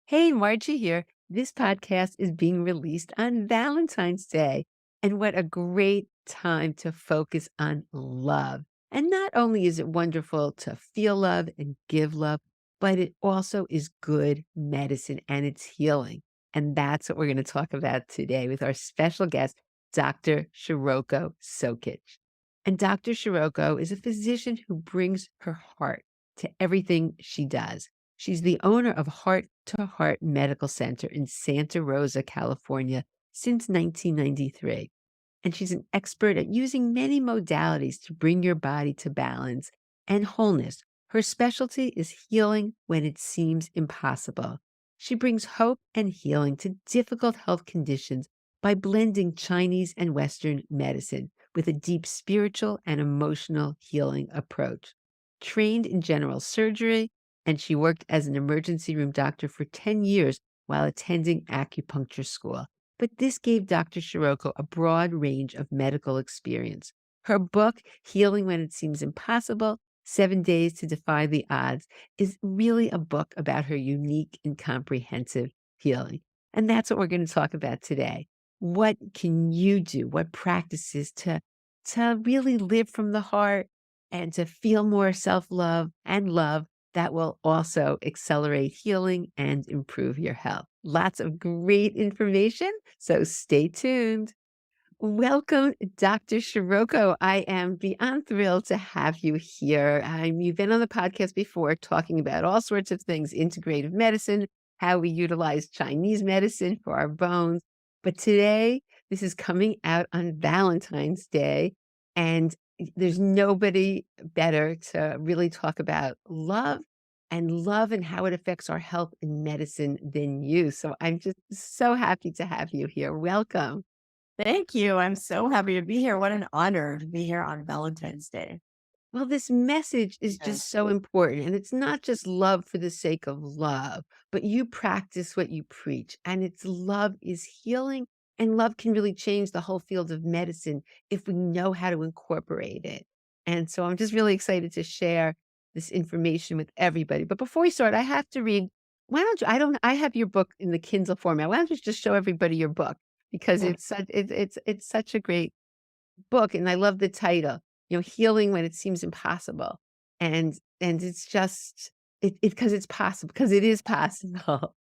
Hey, Margie here. This podcast is being released on Valentine's Day. And what a great time to focus on love. And not only is it wonderful to feel love and give love, but it also is good medicine and it's healing. And that's what we're going to talk about today with our special guest, Dr. Shiroko Sokitch. And Dr. Shiroko is a physician who brings her heart to everything she does. She's the owner of Heart to Heart Medical Center in Santa Rosa, California, since 1993. And she's an expert at using many modalities to bring your body to balance and wholeness. Her specialty is healing when it seems impossible. She brings hope and healing to difficult health conditions by blending Chinese and Western medicine with a deep spiritual and emotional healing approach. Trained in general surgery, and she worked as an emergency room doctor for 10 years while attending acupuncture school. But this gave Dr. Shiroko a broad range of medical experience. Her book, Healing When It Seems Impossible, 7 Days to Defy the Odds, is really a book about her unique and comprehensive healing. And that's what we're going to talk about today. What can you do? What practices to really live from the heart and to feel more self-love and love that will also accelerate healing and improve your health. Lots of great information, so stay tuned. Welcome, Dr. Shiroko. I am beyond thrilled to have you here. You've been on the podcast before talking about all sorts of things, integrative medicine, how we utilize Chinese medicine for our bones. But today, this is coming out on Valentine's Day, and there's nobody better to really talk about love and how it affects our health and medicine than you. So I'm just so happy to have you here. Welcome. Thank you. I'm so happy to be here. What an honor to be here on Valentine's Day. Well, this message is Yeah. just so important. And it's not just love for the sake of love, but you practice what you preach. And it's love is healing. And love can really change the whole field of medicine if we know how to incorporate it. And so I'm just really excited to share this information with everybody. But before we start, I have to read. Why don't you? I have your book in the Kindle format. Why don't you just show everybody your book? Because it's such a great book, and I love the title, Healing When It Seems Impossible. And it's just because it's possible, because it is possible.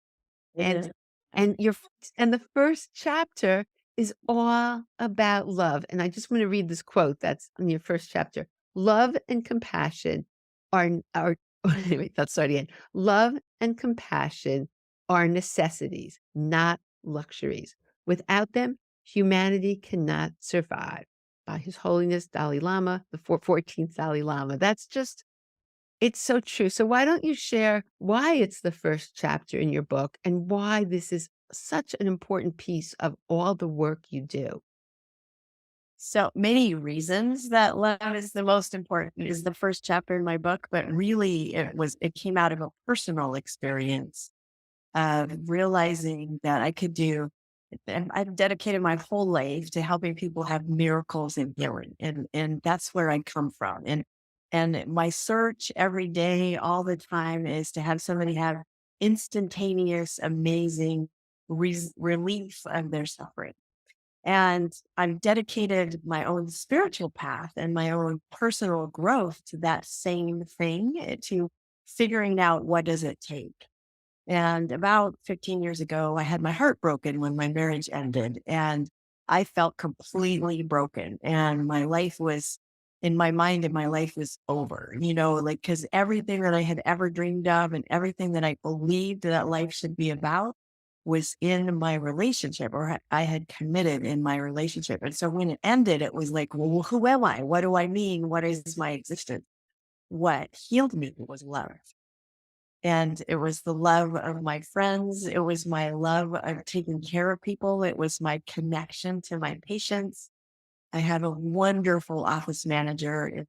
It And is. and the first chapter is all about love. And I just want to read this quote that's in your first chapter. Love and compassion are wait, let's start again. Love and compassion are necessities, not luxuries. Without them, humanity cannot survive. By His Holiness Dalai Lama, the 14th Dalai Lama. It's so true. So why don't you share why it's the first chapter in your book and why this is such an important piece of all the work you do? So many reasons that love is the most important is the first chapter in my book, but really it came out of a personal experience of realizing that I could do, and I've dedicated my whole life to helping people have miracles in healing. And that's where I come from. And my search every day, all the time, is to have somebody have instantaneous, amazing relief of their suffering. And I've dedicated my own spiritual path and my own personal growth to that same thing, to figuring out what does it take. And about 15 years ago, I had my heart broken when my marriage ended. And I felt completely broken. And my life was, in my mind, and my life was over, like, because everything that I had ever dreamed of and everything that I believed that life should be about was in my relationship, or I had committed in my relationship. And so when it ended, it was like, well, who am I? What do I mean? What is my existence? What healed me was love. And it was the love of my friends. It was my love of taking care of people. It was my connection to my patients. I had a wonderful office manager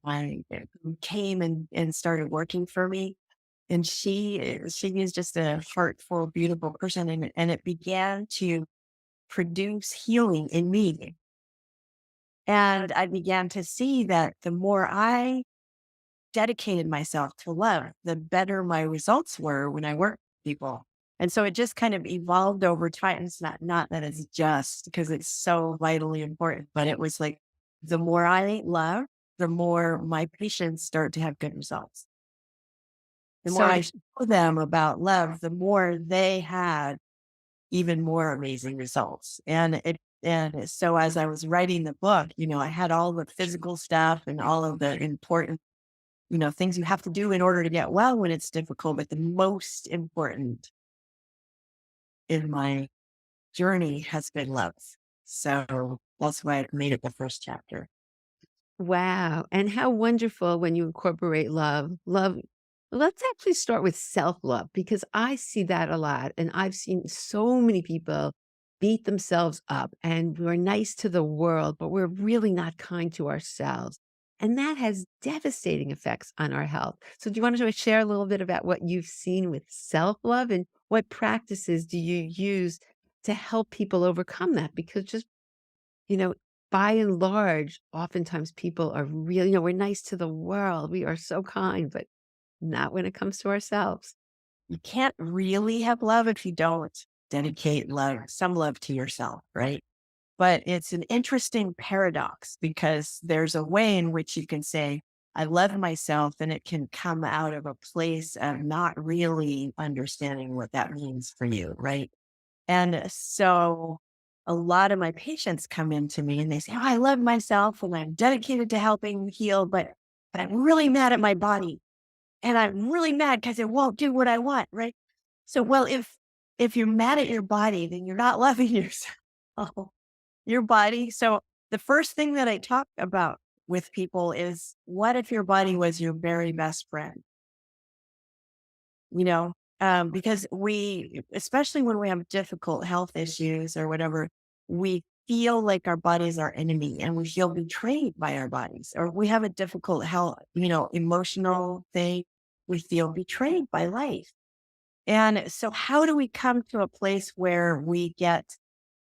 who came and started working for me. And she is just a heartful, beautiful person. And it began to produce healing in me. And I began to see that the more I dedicated myself to love, the better my results were when I worked with people. And so it just kind of evolved over time. It's not that it's just because it's so vitally important, but it was like the more I love, the more my patients start to have good results. The more I So show them about love, the more they had even more amazing results. And so as I was writing the book, I had all the physical stuff and all of the important, things you have to do in order to get well when it's difficult. But the most important in my journey has been love. So that's why I made it the first chapter. wow, and how wonderful when you incorporate love. Love let's actually start with self-love because I see that a lot, and I've seen so many people beat themselves up, and we're nice to the world, but we're really not kind to ourselves, and that has devastating effects on our health. So do you want to share a little bit about what you've seen with self-love, and what practices do you use to help people overcome that? Because just you know, by and large, oftentimes people are really, we're nice to the world. We are so kind, but not when it comes to ourselves. You can't really have love if you don't dedicate some love to yourself, right? But it's an interesting paradox because there's a way in which you can say, I love myself, and it can come out of a place of not really understanding what that means for you, right? And so a lot of my patients come into me and they say, oh, I love myself and I'm dedicated to helping heal, but I'm really mad at my body. And I'm really mad because it won't do what I want, right? So, well, if you're mad at your body, then you're not loving yourself, your body. So the first thing that I talk about with people is, what if your body was your very best friend? you know, because especially when we have difficult health issues or whatever, we feel like our body is our enemy and we feel betrayed by our bodies, or we have a difficult health, emotional thing. We feel betrayed by life. And so, how do we come to a place where we get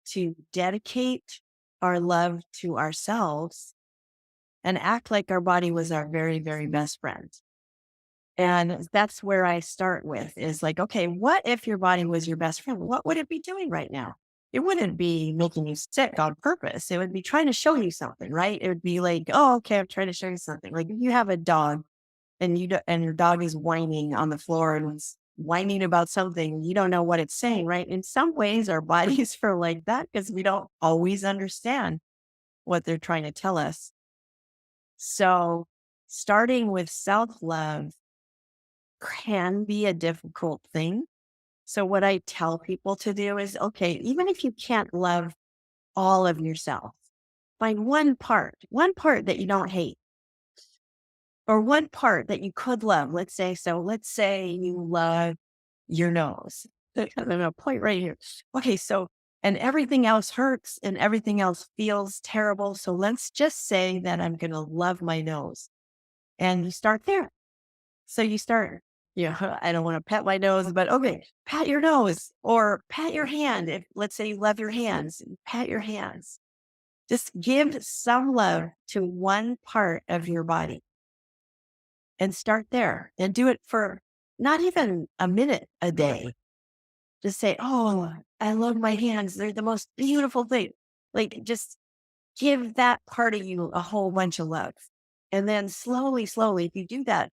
to dedicate our love to ourselves and act like our body was our very, very best friend? And that's where I start with is like, okay, what if your body was your best friend? What would it be doing right now? It wouldn't be making you sick on purpose. It would be trying to show you something, right? It would be like, oh, okay, I'm trying to show you something. Like if you have a dog and and your dog is whining on the floor and it's whining about something, you don't know what it's saying, right? In some ways, our bodies are like that because we don't always understand what they're trying to tell us. So starting with self-love can be a difficult thing. So what I tell people to do is, okay, even if you can't love all of yourself, find one part that you don't hate, or one part that you could love. Let's say you love your nose. I'm going to point right here. Okay. And everything else hurts and everything else feels terrible. So let's just say that I'm going to love my nose, and you start there. So you start, I don't want to pat my nose, but okay, pat your nose or pat your hand. If let's say you love your hands, pat your hands. Just give some love to one part of your body and start there and do it for not even a minute a day. Just say, oh, I love my hands. They're the most beautiful thing. Like just give that part of you a whole bunch of love. And then slowly, slowly, if you do that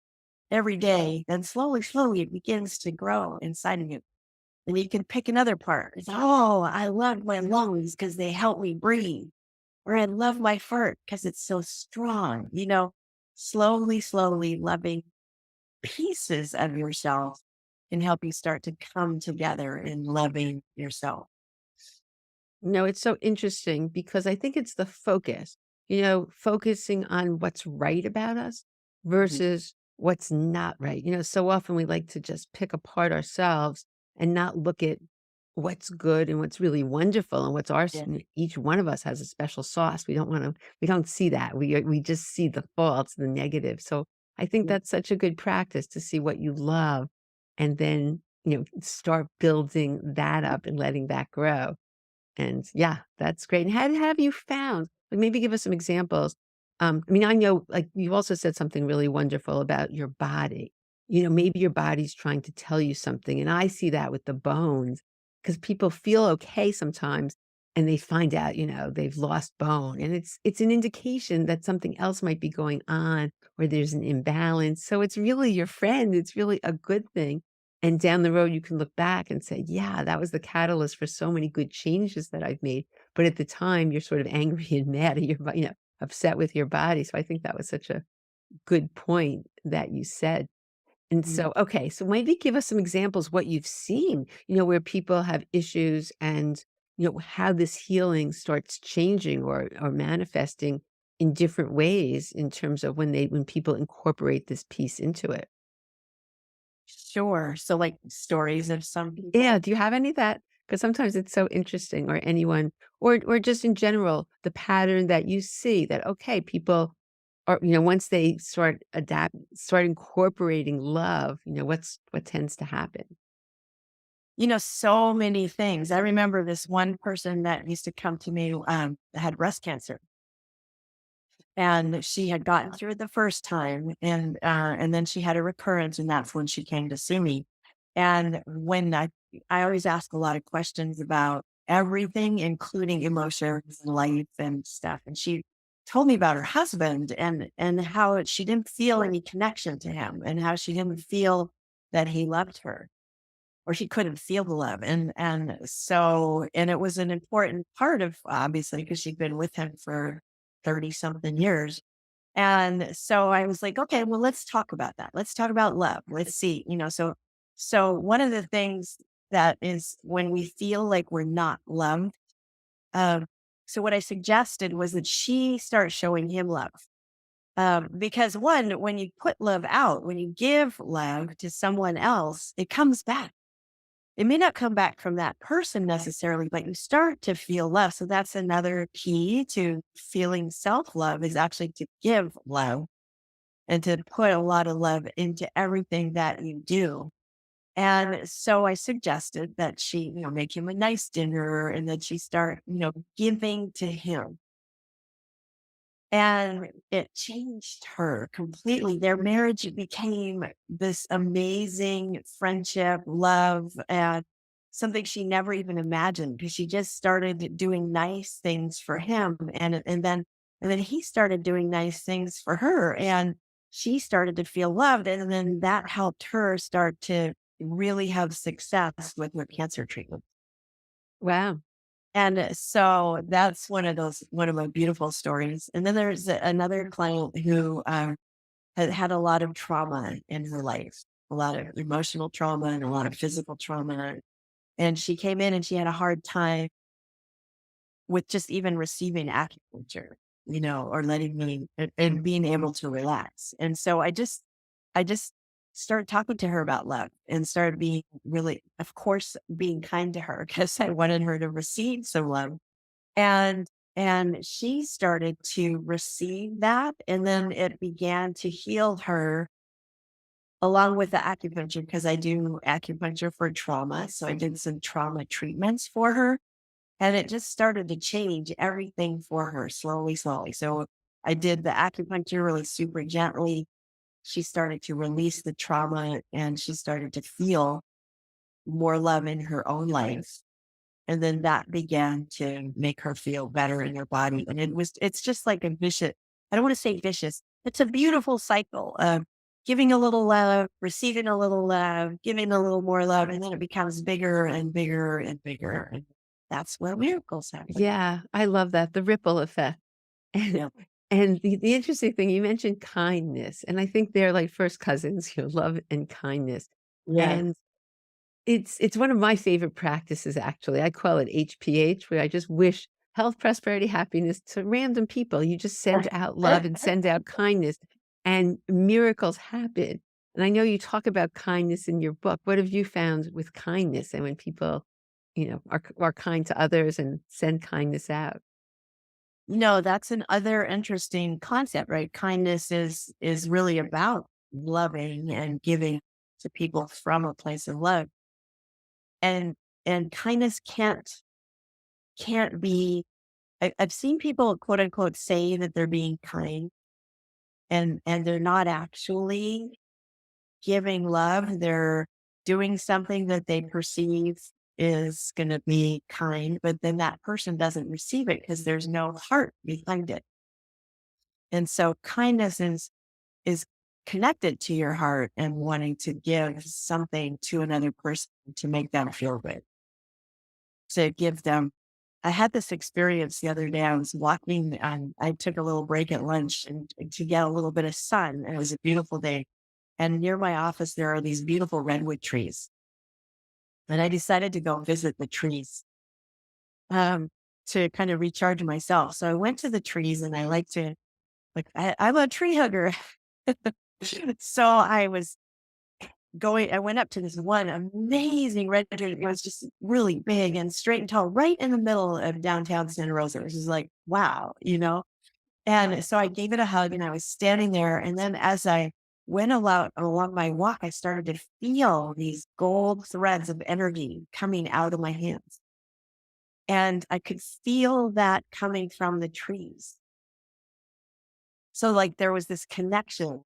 every day, then slowly, slowly it begins to grow inside of you. And you can pick another part. It's, oh, I love my lungs because they help me breathe. Or I love my fart because it's so strong. Slowly, slowly loving pieces of yourself can help you start to come together in loving yourself. No, it's so interesting because I think it's the focus, focusing on what's right about us Mhm. versus what's not right. So often we like to just pick apart ourselves and not look at what's good and what's really wonderful and what's ours. Yeah. Each one of us has a special sauce. We don't see that. We just see the faults, the negative. So I think Yeah. that's such a good practice to see what you love and then, start building that up and letting that grow. And yeah, that's great. And how have you found like, maybe give us some examples. I mean, I know, like, you also said something really wonderful about your body. maybe your body's trying to tell you something, and I see that with the bones, because people feel okay sometimes, and they find out, they've lost bone, and it's an indication that something else might be going on, or there's an imbalance, so it's really your friend, it's really a good thing, and down the road, you can look back and say, "Yeah, that was the catalyst for so many good changes that I've made," but at the time, you're sort of angry and mad at upset with your body, so I think that was such a good point that you said. And Mm. so, okay, so maybe give us some examples what you've seen, where people have issues and, how this healing starts changing or manifesting in different ways in terms of when people incorporate this piece into it. Sure. So like stories of some Yeah, people. do you have any that because sometimes it's so interesting or anyone or just in general, the pattern that you see that, okay, people are, once they start incorporating love, what tends to happen? So many things. I remember this one person that used to come to me, had breast cancer, and she had gotten through it the first time, and then she had a recurrence, and that's when she came to see me. And when I always ask a lot of questions about everything, including emotions and life and stuff. And she told me about her husband and how she didn't feel any connection to him and how she didn't feel that he loved her or she couldn't feel the love. And it was an important part of obviously because she'd been with him for 30 something years. And so I was like, okay, well, let's talk about that. Let's talk about love. Let's see, so one of the things that is when we feel like we're not loved, um, so what I suggested was that she start showing him love. Because one, when you put love out, when you give love to someone else, it comes back. It may not come back from that person necessarily, but you start to feel love. So that's another key to feeling self love is actually to give love and to put a lot of love into everything that you do. And so I suggested that she, make him a nice dinner and that she start, giving to him. And it changed her completely. Their marriage became this amazing friendship, love, and something she never even imagined because she just started doing nice things for him. And then he started doing nice things for her. And she started to feel loved. And then that helped her start to really have success with her cancer treatment. Wow. And so that's one of my beautiful stories. And then there's another client who had had a lot of trauma in her life, a lot of emotional trauma and a lot of physical trauma. And she came in and she had a hard time with just even receiving acupuncture, or letting me and being able to relax. And so I just started talking to her about love and started being really, of course, being kind to her because I wanted her to receive some love and she started to receive that, and then it began to heal her along with the acupuncture because I do acupuncture for trauma. So I did some trauma treatments for her, and it just started to change everything for her slowly, slowly. So I did the acupuncture really super gently. She started to release the trauma and she started to feel more love in her own life. And then that began to make her feel better in her body. And it's just like a vicious, I don't want to say vicious, it's a beautiful cycle of giving a little love, receiving a little love, giving a little more love. And then it becomes bigger and bigger and bigger. And that's where miracles happen. Yeah, I love that, the ripple effect. And Yeah. the interesting thing, you mentioned kindness, and I think they're like first cousins, love and kindness. Yeah. And it's one of my favorite practices, actually. I call it HPH, where I just wish health, prosperity, happiness to random people. You just send out love and send out kindness, and miracles happen. And I know you talk about kindness in your book. What have you found with kindness and when people, are kind to others and send kindness out? That's an other interesting concept, right? Kindness is really about loving and giving to people from a place of love. And kindness can't be I've seen people quote unquote say that they're being kind and they're not actually. giving love. They're doing something that they perceive is going to be kind, but then that person doesn't receive it because there's no heart behind it. And so kindness is connected to your heart and wanting to give something to another person to make them feel good. To give them I had this experience the other day. I was walking and I took a little break at lunch and to get a little bit of sun. And it was a beautiful day. And near my office, there are these beautiful redwood trees. And I decided to go visit the trees um, to kind of recharge myself. So I went to the trees and I like to, I'm a tree hugger. So I went up to this one amazing redwood tree. It was just really big and straight and tall, right in the middle of downtown Santa Rosa, which is like, wow, you know? And so I gave it a hug and I was standing there. And then as I went along my walk, I started to feel these gold threads of energy coming out of my hands. And I could feel that coming from the trees. So like there was this connection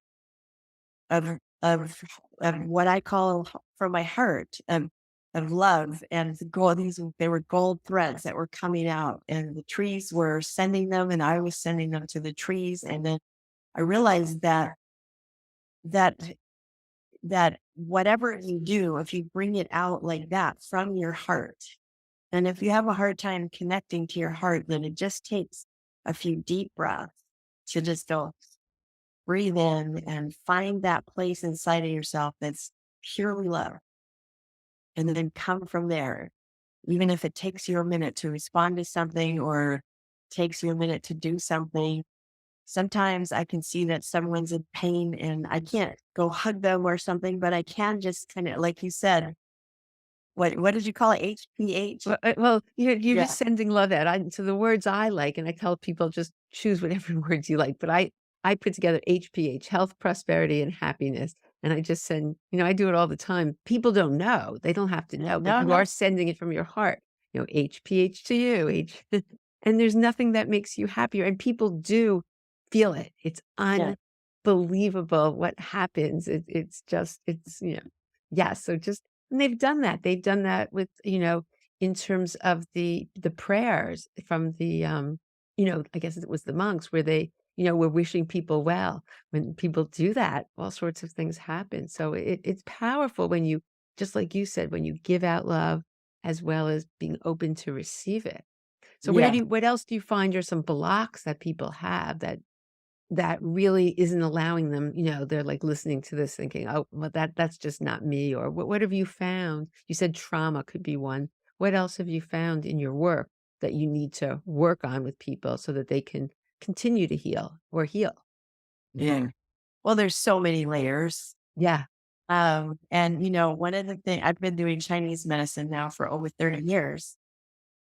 of of what I call from my heart of love and the gold. They were gold threads that were coming out, and the trees were sending them, and I was sending them to the trees. And then I realized that that whatever you do, if you bring it out like that from your heart, and if you have a hard time connecting to your heart, then it just takes a few deep breaths to just go breathe in and find that place inside of yourself that's purely love. And then come from there. Even if it takes you a minute to respond to something or takes you a minute to do something, sometimes I can see that someone's in pain and I can't go hug them or something, but I can just kind of, like you said, what did you call it? HPH? Well, you're Yeah. just sending love out. So the words I like, and I tell people just choose whatever words you like, but I put together HPH, health, prosperity, and happiness, and I just send I do it all the time. People don't know. They don't have to know, but No, you are no. sending it from your heart. HPH to you, and there's nothing that makes you happier, and people do feel it. It's Yeah. unbelievable what happens. It's just yeah, so just and they've done that. They've done that with, in terms of the prayers from I guess it was the monks where they, were wishing people well. When people do that, all sorts of things happen. So it's powerful when you, just like you said, when you give out love as well as being open to receive it. So Yeah. what else do you find are some blocks that people have that really isn't allowing them, they're, like, listening to this thinking, "Oh, well, that's just not me," or what have you found? You said trauma could be one. What else have you found in your work that you need to work on with people so that they can continue to heal or heal? Yeah. Well, there's so many layers. Yeah. And one of the things I've been doing Chinese medicine now for over 30 years.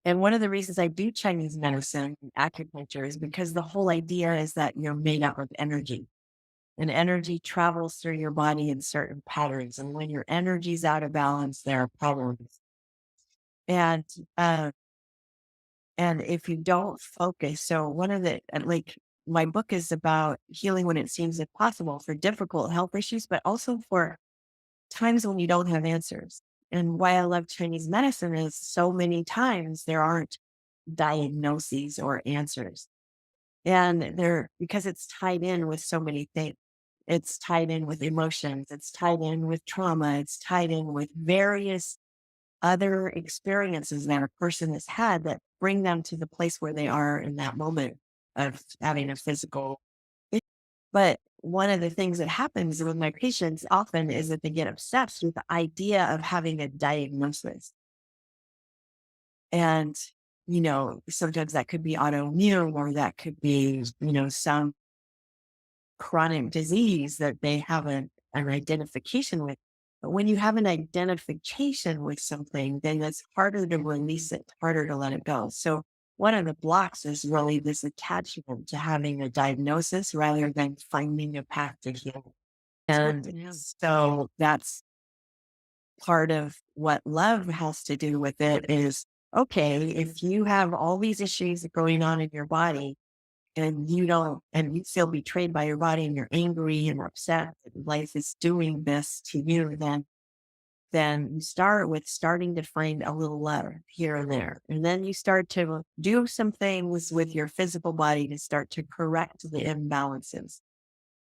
And one of the reasons I do Chinese medicine and acupuncture is because the whole idea is that you're made up of energy. And energy travels through your body in certain patterns. And when your energy's out of balance, there are problems. And uh, and if you don't focus, so one of the like my book is about healing when it seems impossible for difficult health issues, but also for times when you don't have answers. And why I love Chinese medicine is so many times there aren't diagnoses or answers. And they're because it's tied in with so many things. It's tied in with emotions, it's tied in with trauma, it's tied in with various other experiences that a person has had that bring them to the place where they are in that moment of having a physical. But one of the things that happens with my patients often is that they get obsessed with the idea of having a diagnosis. And, sometimes that could be autoimmune or that could be, some chronic disease that they have an identification with. But when you have an identification with something, then it's harder to release it, harder to let it go. So one of the blocks is really this attachment to having a diagnosis rather than finding a path to heal. And Yeah. so that's part of what love has to do with it is okay, if you have all these issues going on in your body, and you feel betrayed by your body and you're angry and upset that life is doing this to you, then you start with starting to find a little love here and there. And then you start to do some things with your physical body to start to correct the imbalances.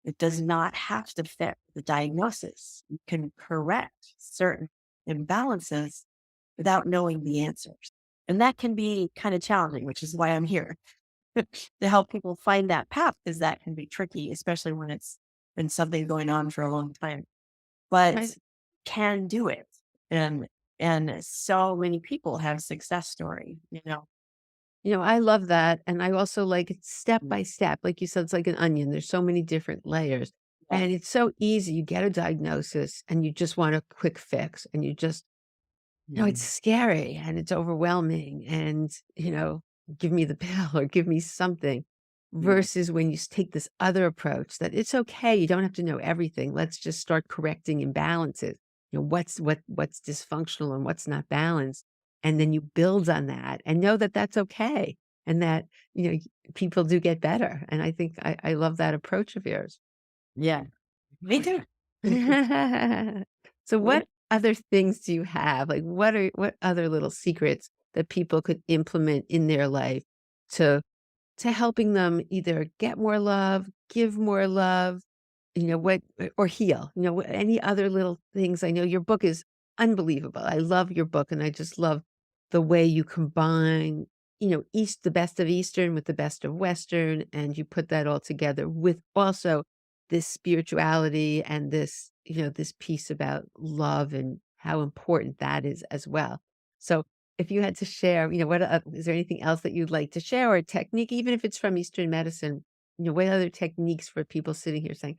It does not have to fit the diagnosis. You can correct certain imbalances without knowing the answers. And that can be kind of challenging, which is why I'm here to help people find that path, because that can be tricky, especially when it's been something going on for a long time. Right. But can do it. And so many people have success story. I love that, and I also like it step Mm, by step. Like you said, it's like an onion. There's so many different layers, yeah, and it's so easy. You get a diagnosis, and you just want a quick fix, and you just it's mhm, scary, and it's overwhelming, and, give me the pill or give me something, yeah, versus when you take this other approach that it's okay, you don't have to know everything. Let's just start correcting imbalances. What's dysfunctional and what's not balanced, and then you build on that and know that that's okay, and that, people do get better, and I think I love that approach of yours. yeah. Me too. So what other things do you have? Like, what other little secrets that people could implement in their life to helping them either get more love, give more love, what or heal? Any other little things? I know your book is unbelievable. I love your book, and I just love the way you combine, the best of Eastern with the best of Western, and you put that all together with also this spirituality and this piece about love and how important that is as well. So if you had to share, what is there anything else that you'd like to share, or a technique, even if it's from Eastern medicine, what other techniques for people sitting here saying,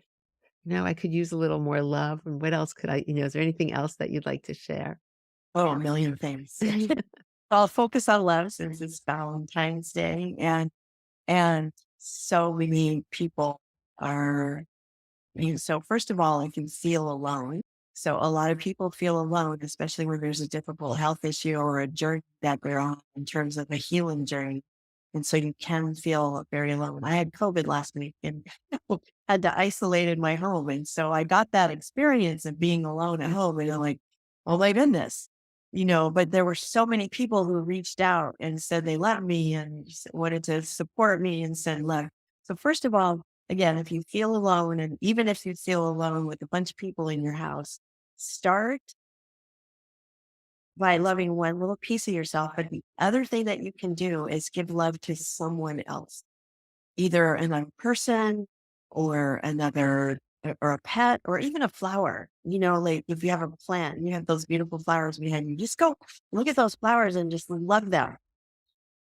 I could use a little more love, and what else could is there anything else that you'd like to share? Oh, a million things. I'll focus on love since it's Valentine's Day, and so many people are. So first of all, if you feel alone, so a lot of people feel alone, especially when there's a difficult health issue or a journey that they're on in terms of a healing journey. And so you can feel very alone. I had COVID last week and had to isolate in my home. And so I got that experience of being alone at home. And I'm like, oh my goodness. But there were so many people who reached out and said they loved me and wanted to support me and send love. So first of all, again, if you feel alone, and even if you feel alone with a bunch of people in your house, start by loving one little piece of yourself. But the other thing that you can do is give love to someone else, either another person or or a pet, or even a flower. Like if you have a plant, you have those beautiful flowers behind you, just go look at those flowers and just love them.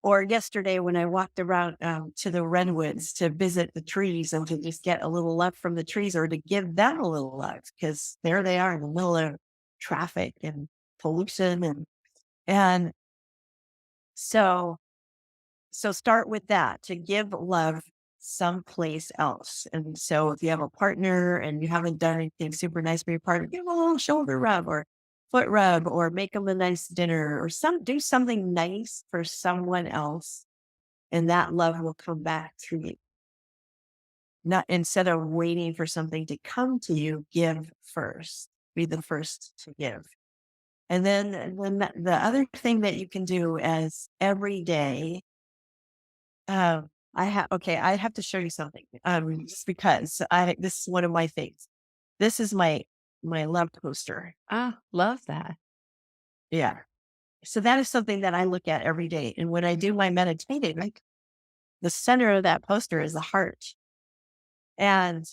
Or yesterday when I walked around to the redwoods to visit the trees and to just get a little love from the trees, or to give them a little love, because there they are in the middle of traffic and pollution. And so, start with that, to give love someplace else. And so if you have a partner and you haven't done anything super nice for your partner, give them a little shoulder rub or foot rub, or make them a nice dinner, or do something nice for someone else, and that love will come back to you. Not instead of waiting for something to come to you, give first. Be the first to give. And then the other thing that you can do is every day. I have to show you something. Just because this is one of my things. This is my love poster. Ah, love that. Yeah. So that is something that I look at every day. And when I do my meditating, like, the center of that poster is the heart. And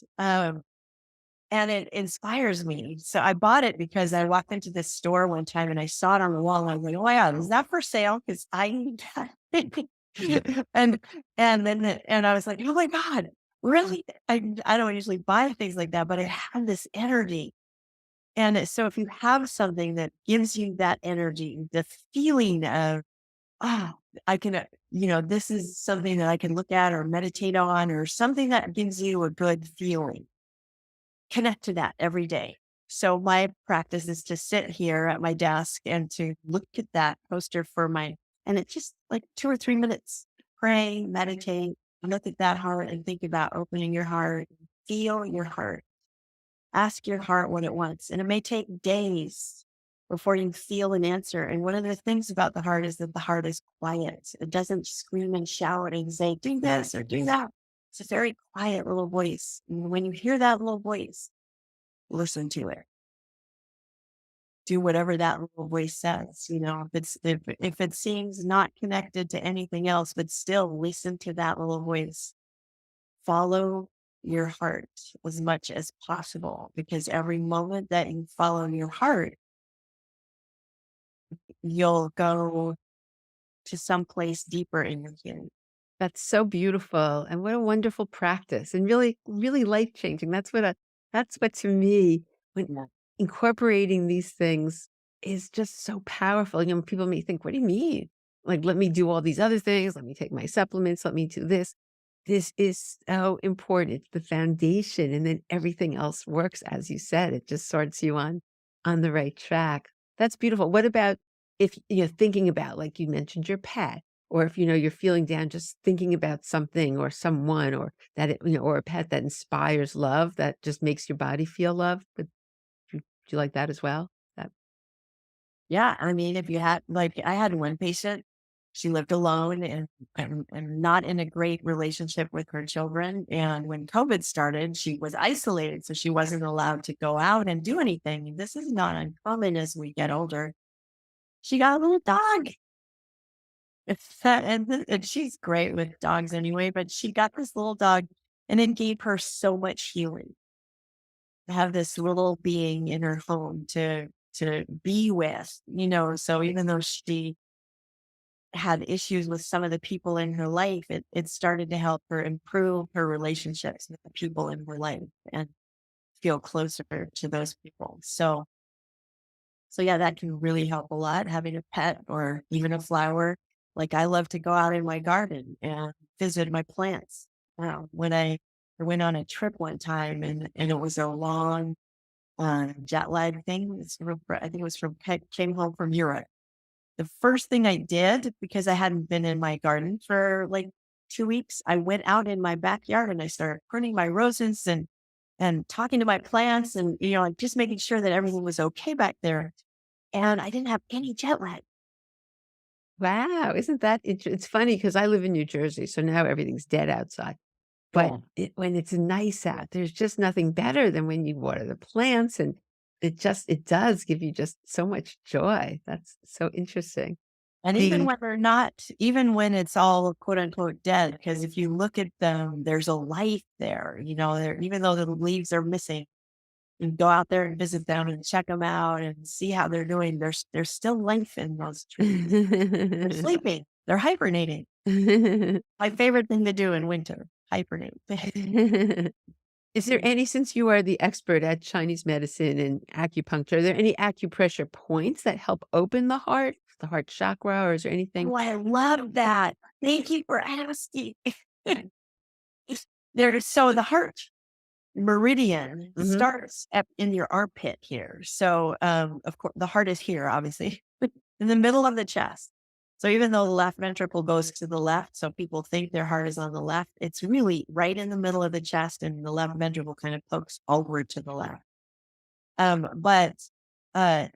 and it inspires me. So I bought it because I walked into this store one time and I saw it on the wall and I was like, oh my God, is that for sale? Because I need that. and and I was like, oh my God, really? I don't usually buy things like that, but I have this energy. And so if you have something that gives you that energy, the feeling of, ah, I can, this is something that I can look at or meditate on, or something that gives you a good feeling, connect to that every day. So my practice is to sit here at my desk and to look at that poster and it's just like 2 or 3 minutes, pray, meditate. look at that heart and think about opening your heart, feel your heart, ask your heart what it wants. And it may take days before you feel an answer. And one of the things about the heart is that the heart is quiet. It doesn't scream and shout and say, do this or do that. It's a very quiet little voice. And when you hear that little voice, listen to it. Do whatever that little voice says. If it seems not connected to anything else, but still listen to that little voice. Follow your heart as much as possible, because every moment that you follow your heart, you'll go to some place deeper in your healing. That's so beautiful, and what a wonderful practice, and really, really life-changing. That's what to me, when Yeah. incorporating these things is just so powerful. People may think, "What do you mean? Like, let me do all these other things, let me take my supplements, let me do this." This is so important. It's the foundation, and then everything else works, as you said, it just sorts you on the right track. That's beautiful. What about if, thinking about, like you mentioned, your pet? Or if, you're feeling down, just thinking about something or someone or that or a pet that inspires love, that just makes your body feel love. But do you like that as well? That Yeah. I mean, if you had, like, I had one patient, she lived alone and not in a great relationship with her children. And when COVID started, she was isolated. So she wasn't allowed to go out and do anything. And this is not uncommon as we get older. She got a little dog. And she's great with dogs anyway, but she got this little dog and it gave her so much healing to have this little being in her home to be with. So even though she had issues with some of the people in her life, it started to help her improve her relationships with the people in her life and feel closer to those people. So yeah, that can really help a lot, having a pet or even a flower. Like, I love to go out in my garden and visit my plants. When I went on a trip one time, and it was a long jet lag thing. I think it was came home from Europe. The first thing I did, because I hadn't been in my garden for like 2 weeks, I went out in my backyard and I started pruning my roses and talking to my plants, and like just making sure that everything was okay back there. And I didn't have any jet lag. wow, isn't that it's funny because I live in New Jersey, so now everything's dead outside. But Yeah. when it's nice out, there's just nothing better than when you water the plants, and it does give you just so much joy. That's so interesting. And even The when they're not, even when it's all quote unquote dead, because if you look at them, there's a life there, even though the leaves are missing, you go out there and visit them and check them out and see how they're doing. There's still life in those trees. They're sleeping. They're hibernating. My favorite thing to do in winter, hibernate. Is there any, since you are the expert at Chinese medicine and acupuncture, are there any acupressure points that help open the heart chakra, or is there anything? Oh, I love that. Thank you for asking. So the heart meridian Mhm. starts up in your armpit here. So, of course, the heart is here, obviously, in the middle of the chest. So even though the left ventricle goes to the left, so people think their heart is on the left, it's really right in the middle of the chest, and the left ventricle kind of pokes over to the left. But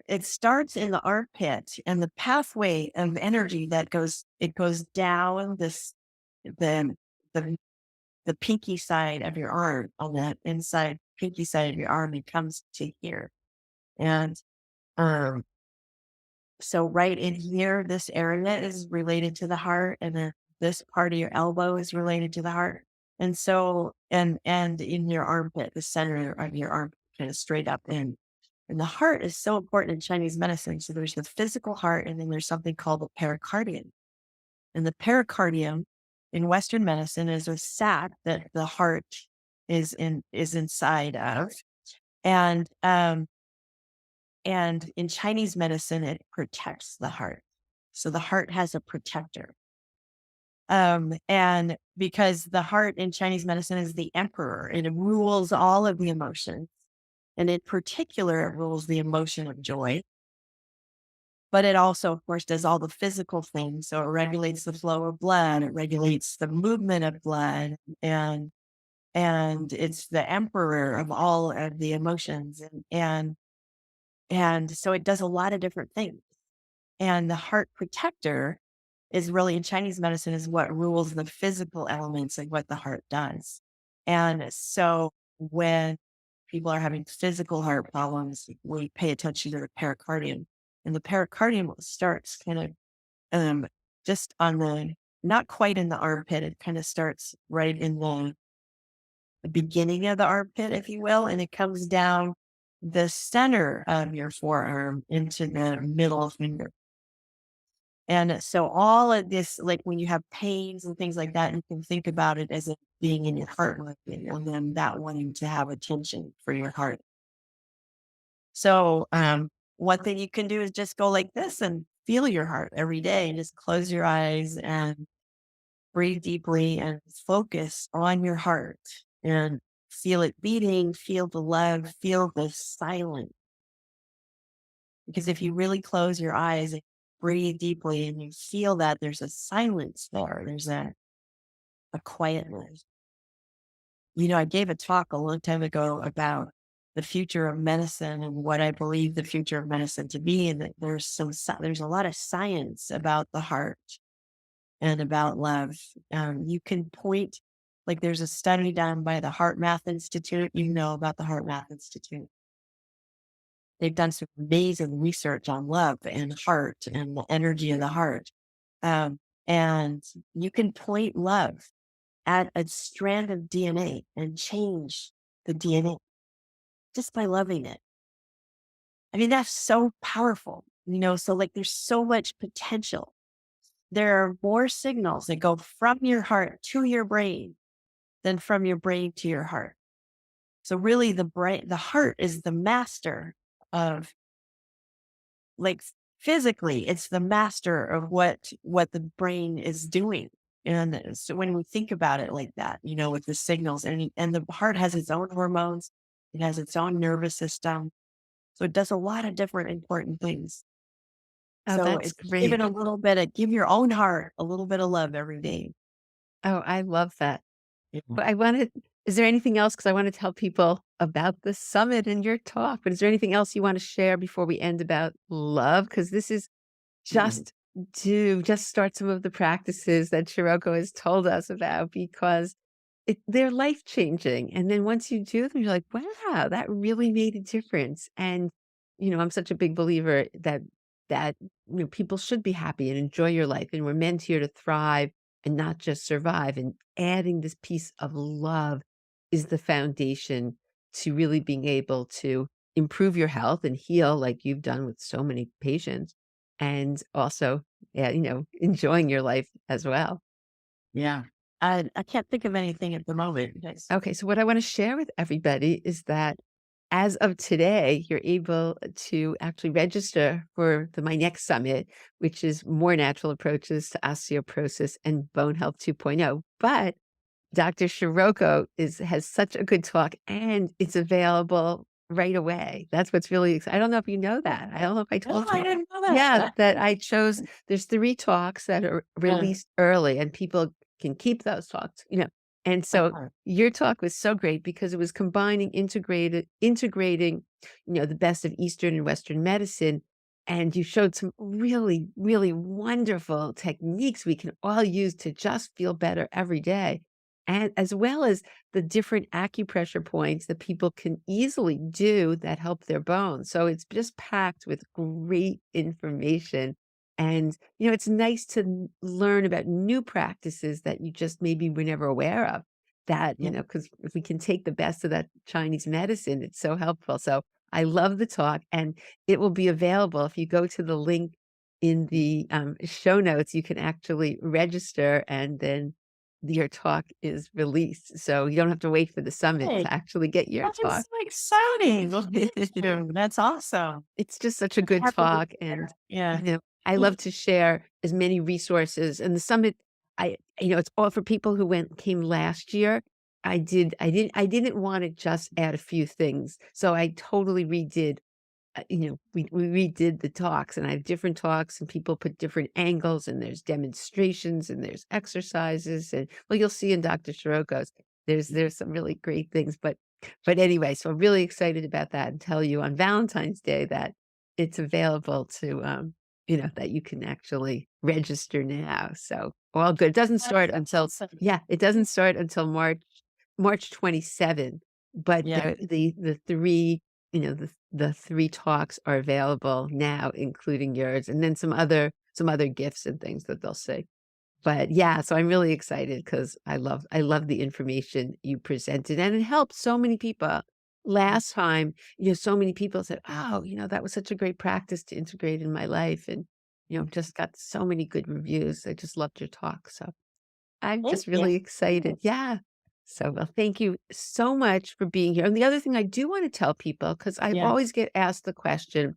it starts in the armpit, and the pathway of energy it goes down the the the pinky side of your arm, on that inside pinky side of your arm, it comes to here. And um, so right in here, this area is related to the heart, and then this part of your elbow is related to the heart. And so, and in your armpit, the center of your arm, kind of straight up in. And the heart is so important in Chinese medicine. So there's the physical heart, and then there's something called the pericardium. And the pericardium in Western medicine is a sac that the heart is inside of. And and in Chinese medicine, it protects the heart. So the heart has a protector. And because the heart in Chinese medicine is the emperor, it rules all of the emotions. And in particular, it rules the emotion of joy. but it also, of course, does all the physical things. So it regulates the flow of blood, it regulates the movement of blood, and it's the emperor of all of the emotions, and so it does a lot of different things. And the heart protector is really in Chinese medicine is what rules the physical elements of what the heart does. And so when people are having physical heart problems, we pay attention to the pericardium. And the pericardium starts kind of um just on the not quite in the armpit. It kind of starts right in the beginning of the armpit, if you will, and it comes down the center of your forearm into the middle finger. And so all of this, like when you have pains and things like that, you can think about it as it being in your heart working and then that wanting to have attention for your heart. So one thing you can do is just go like this and feel your heart every day and just close your eyes and breathe deeply and focus on your heart and feel it beating, feel the love, feel the silence. Because if you really close your eyes and breathe deeply and you feel that there's a silence there, there's a quietness. I gave a talk a long time ago about the future of medicine and what I believe the future of medicine to be, and that there's a lot of science about the heart and about love. You can point, like there's a study done by the Heart Math Institute. You know about the Heart Math Institute. They've done some amazing research on love and heart and the energy of the heart. Um, and you can point love at a strand of DNA and change the DNA just by loving it. I mean, that's so powerful, so like there's so much potential. There are more signals that go from your heart to your brain than from your brain to your heart. So really the heart is the master of, like, physically, it's the master of what the brain is doing. And so when we think about it like that, with the signals, and the heart has its own hormones, it has its own nervous system. So it does a lot of different important things. Oh, So that's it's even great. give your own heart a little bit of love every day. Oh, I love that. Yeah. But is there anything else? Because I want to tell people about the summit and your talk, but is there anything else you want to share before we end about love? Because this is Mhm. just just start some of the practices that Shiroko has told us about because they're life changing. And then once you do them, you're like, wow, that really made a difference. And, I'm such a big believer that people should be happy and enjoy your life. And we're meant here to thrive and not just survive. And adding this piece of love is the foundation to really being able to improve your health and heal like you've done with so many patients and also, yeah, enjoying your life as well. Yeah. I can't think of anything at the moment. Yes. Okay, so what I wanna share with everybody is that as of today, you're able to actually register for my next summit, which is more natural approaches to osteoporosis and bone health 2.0. But Dr. Shiroko has such a good talk, and it's available right away. That's what's really I don't know if you know that. I don't know if I Oh, told I you. didn't know Yeah, that. that I chose there's 3 talks that are Yeah. released early, and people can keep those talks. And so Uh-huh. your talk was so great because it was integrating, the best of Eastern and Western medicine, and you showed some really, really wonderful techniques we can all use to just feel better every day, and as well as the different acupressure points that people can easily do that help their bones. So it's just packed with great information. And, it's nice to learn about new practices that you just maybe were never aware of. That, Yeah. because if we can take the best of that Chinese medicine, it's so helpful. So I love the talk, and it will be available if you go to the link in the show notes. You can actually register, and then your talk is released. So you don't have to wait for the summit Hey, to actually get your that is talk. so exciting. Well, thank you. That's awesome. It's just such a good Happy to talk, and, share. Yeah. I love to share as many resources, and the summit, it's all for people who came last year. I didn't wanna just add a few things, so I totally redid we redid the talks, and I have different talks, and people put different angles, and there's demonstrations, and there's exercises, and well, you'll see in Dr. Shiroko's, there's some really great things, but anyway, so I'm really excited about that and tell you on Valentine's Day that it's available to, that you can actually register now. So all good. It doesn't start That's until awesome. yeah, it doesn't start until March 27, but Yeah. the 3, the 3 talks are available now, including yours, and then some other gifts and things that they'll say. But yeah, so I'm really excited because I love the information you presented, and it helped so many people. Last time, so many people said, "Oh, that was such a great practice to integrate in my life," and, just got so many good reviews. I just loved your talk, so I'm Thank just you. really excited. Yeah. So, well, thank you so much for being here. And the other thing I do want to tell people, because I Yeah. always get asked the question,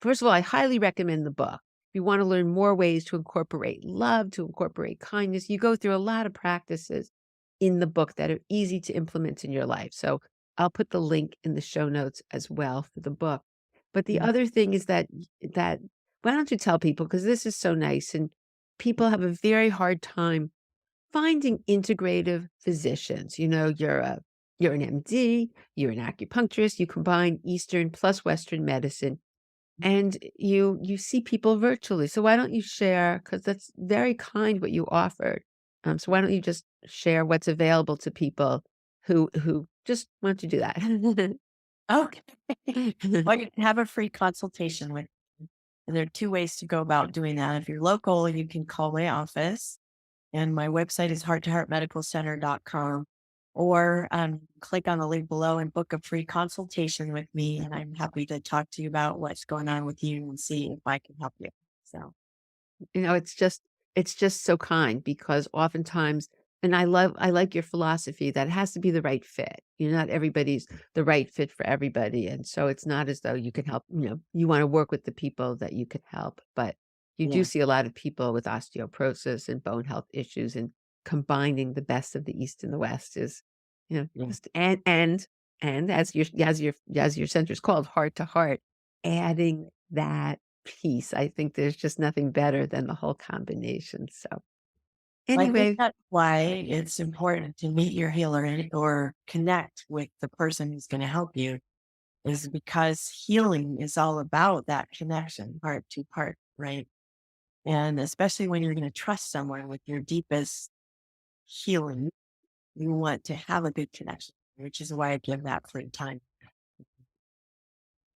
first of all, I highly recommend the book. If you want to learn more ways to incorporate love, to incorporate kindness, you go through a lot of practices in the book that are easy to implement in your life. So I'll put the link in the show notes as well for the book. But the Mm. other thing is that why don't you tell people, because this is so nice, and people have a very hard time finding integrative physicians. You're an MD, you're an acupuncturist, you combine Eastern plus Western medicine, and you see people virtually. So why don't you share, because that's very kind what you offered. So why don't you just share what's available to people who just want to do that? Okay. Well, you can have a free consultation with me. And there are two ways to go about doing that. If you're local, you can call my office, and my website is heart-to-heartmedicalcenter.com, or click on the link below and book a free consultation with me. And I'm happy to talk to you about what's going on with you and see if I can help you. So, It's just so kind, because oftentimes, and I like your philosophy that it has to be the right fit. Not everybody's the right fit for everybody, and so it's not as though you can help, you wanna work with the people that you can help, but you do yeah, see a lot of people with osteoporosis and bone health issues, and combining the best of the East and the West is, yeah. just and as your center is called, Heart to Heart, adding that piece. I think there's just nothing better than the whole combination. So I think anyway, that's why it's important to meet your healer or connect with the person who's going to help you, is because healing is all about that connection, heart to heart, right? And especially when you're going to trust someone with your deepest healing, you want to have a good connection, which is why I give that free time.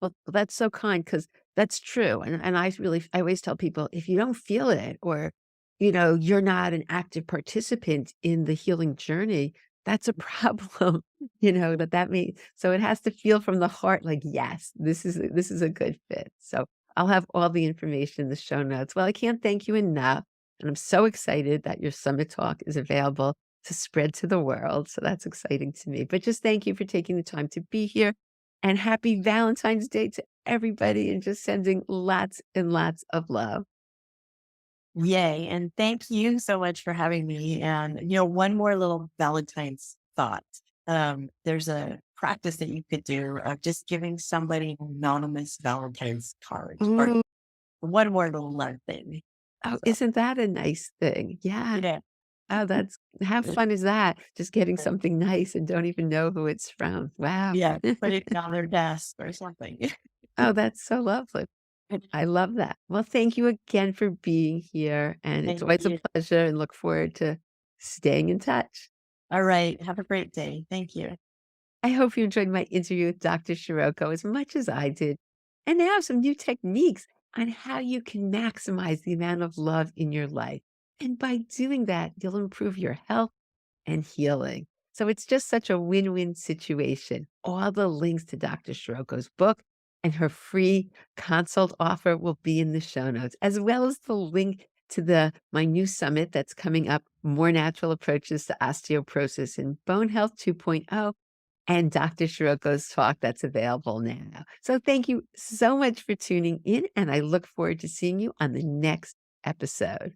well, that's so kind, because that's true. And I always tell people, if you don't feel it, or, you're not an active participant in the healing journey, that's a problem. That means, so it has to feel from the heart, like, yes, this is a good fit. So I'll have all the information in the show notes. Well, I can't thank you enough. And I'm so excited that your summit talk is available to spread to the world. So that's exciting to me. But just thank you for taking the time to be here, and happy Valentine's Day to everybody, and just sending lots and lots of love. Yay. And thank you so much for having me. And, one more little Valentine's thought. There's a practice that you could do of just giving somebody an anonymous Valentine's card, or Ooh, one more little love thing. oh, So, isn't that a nice thing? Yeah. yeah. Oh, that's how fun is that? Just getting something nice and don't even know who it's from. Wow. Yeah. Put it on their desk or something. Oh, that's so lovely. I love that. Well, thank you again for being here, and it's Thank always a you. pleasure, and look forward to staying in touch. All right. Have a great day. Thank you. I hope you enjoyed my interview with Dr. Shiroko as much as I did. And now some new techniques on how you can maximize the amount of love in your life. And by doing that, you'll improve your health and healing. So it's just such a win-win situation. All the links to Dr. Shiroko's book and her free consult offer will be in the show notes, as well as the link to the my new summit that's coming up, More Natural Approaches to Osteoporosis and Bone Health 2.0, and Dr. Shiroko's talk that's available now. So thank you so much for tuning in, and I look forward to seeing you on the next episode.